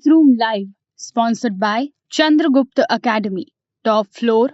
Classroom Live, sponsored by Chandragupta Academy, top floor,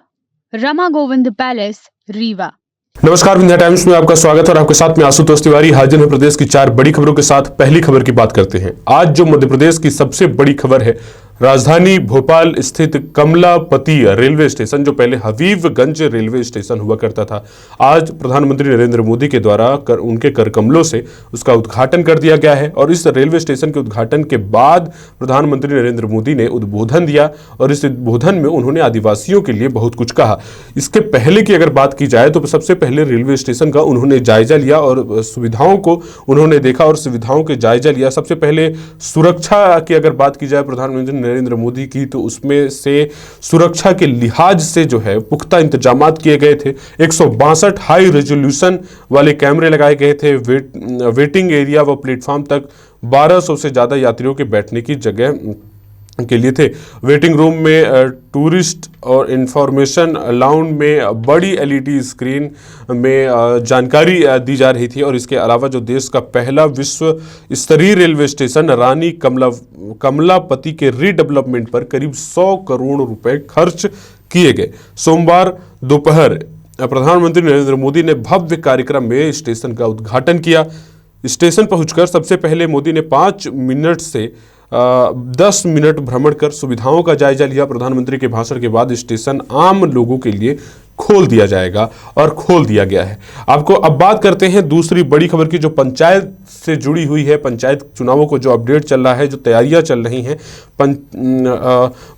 Rama Govind Palace, Rewa. नमस्कार, Vindhya times में आपका स्वागत है और आपके साथ में आशुतोष तिवारी हाजिर है प्रदेश की 4 बड़ी खबरों के साथ। पहली खबर की बात करते हैं। आज जो मध्य प्रदेश की सबसे बड़ी खबर है, राजधानी भोपाल स्थित कमलापति रेलवे स्टेशन, जो पहले हबीबगंज रेलवे स्टेशन हुआ करता था, आज प्रधानमंत्री नरेंद्र मोदी के द्वारा उनके कर कमलों से उसका उद्घाटन कर दिया गया है। और इस रेलवे स्टेशन के उद्घाटन के बाद प्रधानमंत्री नरेंद्र मोदी ने उद्बोधन दिया और इस उद्बोधन में उन्होंने आदिवासियों के लिए बहुत कुछ कहा। इसके पहले की अगर बात की जाए तो सबसे पहले रेलवे स्टेशन का उन्होंने जायजा लिया और सुविधाओं को उन्होंने देखा और सुविधाओं के जायजा लिया। सबसे पहले सुरक्षा की अगर बात की जाए प्रधानमंत्री नरेंद्र मोदी की, तो उसमें से सुरक्षा के लिहाज से जो है पुख्ता इंतजामात किए गए थे। 162 हाई रेजोल्यूशन वाले कैमरे लगाए गए थे। वेटिंग एरिया व प्लेटफॉर्म तक 1200 से ज़्यादा यात्रियों के बैठने की जगह के लिए थे। वेटिंग रूम में टूरिस्ट और इंफॉर्मेशन लाउंज में बड़ी एलईडी स्क्रीन में जानकारी दी जा रही थी। और इसके अलावा जो देश का पहला विश्व स्तरीय रेलवे स्टेशन रानी कमलापति के रीडेवलपमेंट पर करीब 100 करोड़ रुपए खर्च किए गए। सोमवार दोपहर प्रधानमंत्री नरेंद्र मोदी ने भव्य कार्यक्रम में स्टेशन का उद्घाटन किया। स्टेशन पहुंचकर सबसे पहले मोदी ने 5 मिनट से 10 मिनट भ्रमण कर सुविधाओं का जायजा लिया। प्रधानमंत्री के भाषण के बाद स्टेशन आम लोगों के लिए खोल दिया जाएगा और खोल दिया गया है। आपको अब बात करते हैं दूसरी बड़ी खबर की, जो पंचायत से जुड़ी हुई है। पंचायत चुनावों को जो अपडेट चल रहा है, जो तैयारियां चल रही हैं,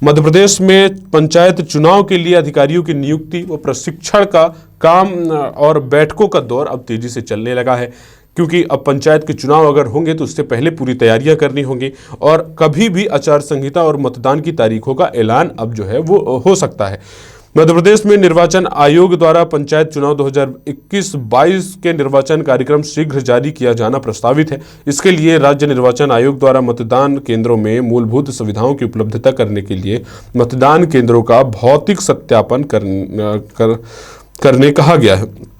मध्य प्रदेश में पंचायत चुनाव के लिए अधिकारियों की नियुक्ति व प्रशिक्षण का काम और बैठकों का दौर अब तेजी से चलने लगा है, क्योंकि अब पंचायत के चुनाव अगर होंगे तो उससे पहले पूरी तैयारियां करनी होंगी और कभी भी आचार संहिता और मतदान की तारीखों का ऐलान अब जो है वो हो सकता है। मध्य प्रदेश में निर्वाचन आयोग द्वारा पंचायत चुनाव 2021-22 के निर्वाचन कार्यक्रम शीघ्र जारी किया जाना प्रस्तावित है। इसके लिए राज्य निर्वाचन आयोग द्वारा मतदान केंद्रों में मूलभूत सुविधाओं की उपलब्धता करने के लिए मतदान केंद्रों का भौतिक सत्यापन करने कहा गया है।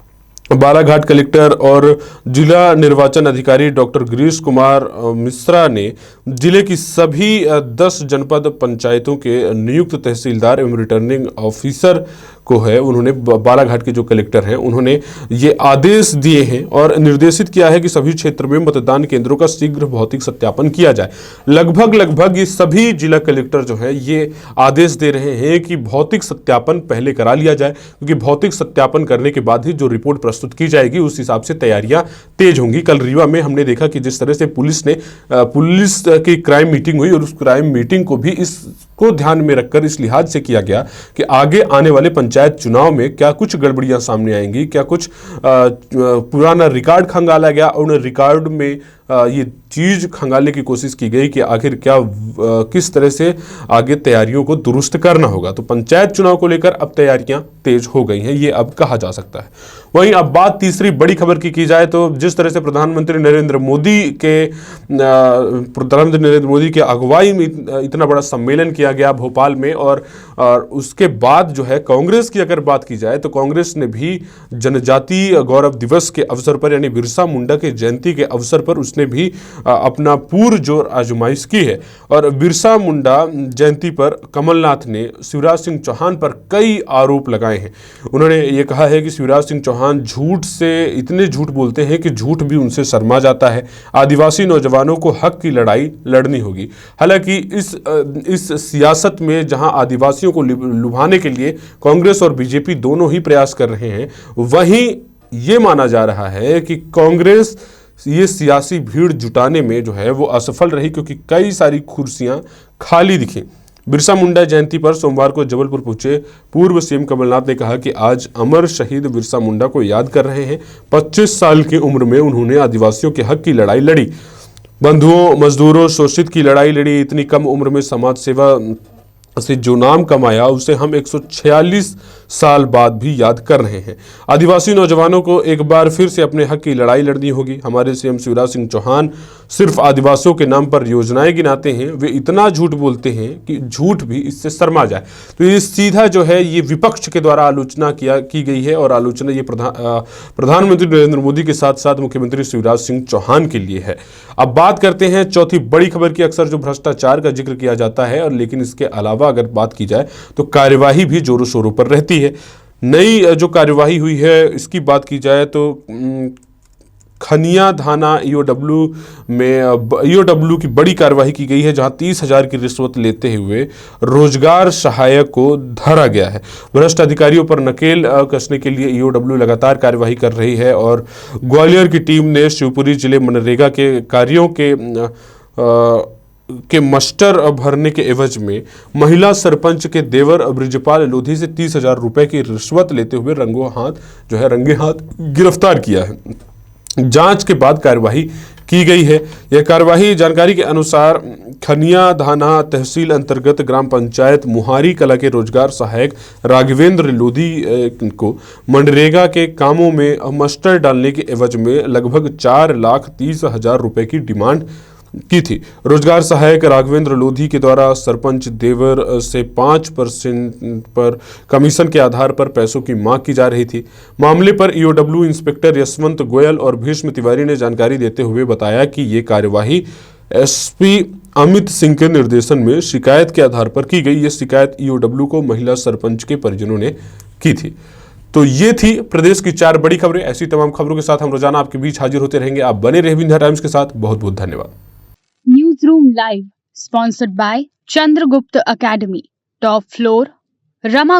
बालाघाट कलेक्टर और जिला निर्वाचन अधिकारी डॉक्टर गिरीश कुमार मिश्रा ने जिले की सभी 10 जनपद पंचायतों के नियुक्त तहसीलदार एवं रिटर्निंग ऑफिसर को है, उन्होंने बालाघाट के जो कलेक्टर हैं उन्होंने ये आदेश दिए हैं और निर्देशित किया है कि सभी क्षेत्र में मतदान केंद्रों का शीघ्र भौतिक सत्यापन किया जाए। लगभग ये सभी जिला कलेक्टर जो है ये आदेश दे रहे हैं कि भौतिक सत्यापन पहले करा लिया जाए, क्योंकि भौतिक सत्यापन करने के बाद ही जो रिपोर्ट प्रस्तुत की जाएगी उस हिसाब से तैयारियां तेज होंगी। कल रीवा में हमने देखा कि जिस तरह से पुलिस की क्राइम मीटिंग हुई और उस क्राइम मीटिंग को भी इसको ध्यान में रखकर इस लिहाज से किया गया कि आगे आने वाले पंचायत चुनाव में क्या कुछ गड़बड़ियां सामने आएंगी, क्या कुछ पुराना रिकॉर्ड खंगाला गया और उन रिकॉर्ड में ये चीज खंगालने की कोशिश की गई कि आखिर क्या किस तरह से आगे तैयारियों को दुरुस्त करना होगा। तो पंचायत चुनाव को लेकर अब तैयारियां तेज हो गई हैं, ये अब कहा जा सकता है। वहीं अब बात तीसरी बड़ी खबर की जाए तो जिस तरह से प्रधानमंत्री नरेंद्र मोदी की अगुवाई में इतना बड़ा सम्मेलन किया गया भोपाल में और उसके बाद जो है कांग्रेस की अगर बात की जाए तो कांग्रेस ने भी जनजातीय गौरव दिवस के अवसर पर यानी बिरसा मुंडा के जयंती के अवसर पर उसने भी अपना पुरजोर आजमाइश की है। और बिरसा मुंडा जयंती पर कमलनाथ ने शिवराज सिंह चौहान पर कई आरोप लगाए हैं। उन्होंने ये कहा है कि शिवराज सिंह चौहान झूठ से इतने झूठ बोलते हैं कि झूठ भी उनसे शर्मा जाता है। आदिवासी नौजवानों को हक की लड़ाई लड़नी होगी। हालांकि इस सियासत में जहां आदिवासियों को लुभाने के लिए कांग्रेस और बीजेपी दोनों ही प्रयास कर रहे हैं, वहीं ये माना जा रहा है कि कांग्रेस ये सियासी भीड़ जुटाने में जो है वो असफल रही, क्योंकि कई सारी कुर्सियां खाली दिखी। बिरसा मुंडा जयंती पर सोमवार को जबलपुर पहुंचे पूर्व सीएम कमलनाथ ने कहा कि आज अमर शहीद बिरसा मुंडा को याद कर रहे हैं। 25 साल की उम्र में उन्होंने आदिवासियों के हक की लड़ाई लड़ी, बंधुओं मजदूरों शोषित की लड़ाई लड़ी। इतनी कम उम्र में समाज सेवा से जो नाम कमाया उसे हम 146 साल बाद भी याद कर रहे हैं। आदिवासी नौजवानों को एक बार फिर से अपने हक की लड़ाई लड़नी होगी। हमारे सीएम शिवराज सिंह चौहान सिर्फ आदिवासियों के नाम पर योजनाएं गिनाते हैं, वे इतना झूठ बोलते हैं कि झूठ भी इससे शर्मा जाए। तो ये सीधा जो है ये विपक्ष के द्वारा आलोचना की गई है और आलोचना ये प्रधानमंत्री नरेंद्र मोदी के साथ साथ मुख्यमंत्री शिवराज सिंह चौहान के लिए है। अब बात करते हैं चौथी बड़ी खबर की। अक्सर जो भ्रष्टाचार का जिक्र किया जाता है और लेकिन इसके अलावा अगर बात की जाए तो कार्यवाही भी जोरों शोरों पर रहती है। नई जो कार्यवाही हुई है इसकी बात की जाए तो खनिया थाना ईओडब्ल्यू की बड़ी कार्रवाई की गई है, जहां 30,000 की रिश्वत लेते हुए रोजगार सहायक को धरा गया है। भ्रष्ट अधिकारियों पर नकेल कसने के लिए ईओडब्ल्यू लगातार कार्यवाही कर रही है और ग्वालियर की टीम ने शिवपुरी जिले मनरेगा के कार्यों के मस्टर भरने के एवज में महिला सरपंच के देवर ब्रिजपाल लोधी से 30,000 रुपए की रिश्वत लेते हुए रंगे हाथ गिरफ्तार किया है। जांच के बाद कार्यवाही की गई है। यह कार्यवाही जानकारी के अनुसार खनिया धाना तहसील अंतर्गत ग्राम पंचायत मुहारी कला के रोजगार सहायक राघवेंद्र लोधी को मनरेगा के कामों में मस्टर डालने के एवज में लगभग 4,30,000 रुपए की डिमांड की थी। रोजगार सहायक राघवेंद्र लोधी के द्वारा सरपंच देवर से 5% पर कमीशन के आधार पर पैसों की मांग की जा रही थी। मामले पर ईओडब्ल्यू इंस्पेक्टर यशवंत गोयल और भीष्म तिवारी ने जानकारी देते हुए बताया कि ये कार्यवाही एसपी अमित सिंह के निर्देशन में शिकायत के आधार पर की गई। ये शिकायत ईओडब्ल्यू को महिला सरपंच के परिजनों ने की थी। तो ये थी प्रदेश की 4 बड़ी खबरें। ऐसी तमाम खबरों के साथ हम रोजाना आपके बीच हाजिर होते रहेंगे। आप बने रहे विंध्या टाइम्स के साथ। बहुत बहुत धन्यवाद। Newsroom Live, sponsored by Chandragupta Academy, top floor, Rama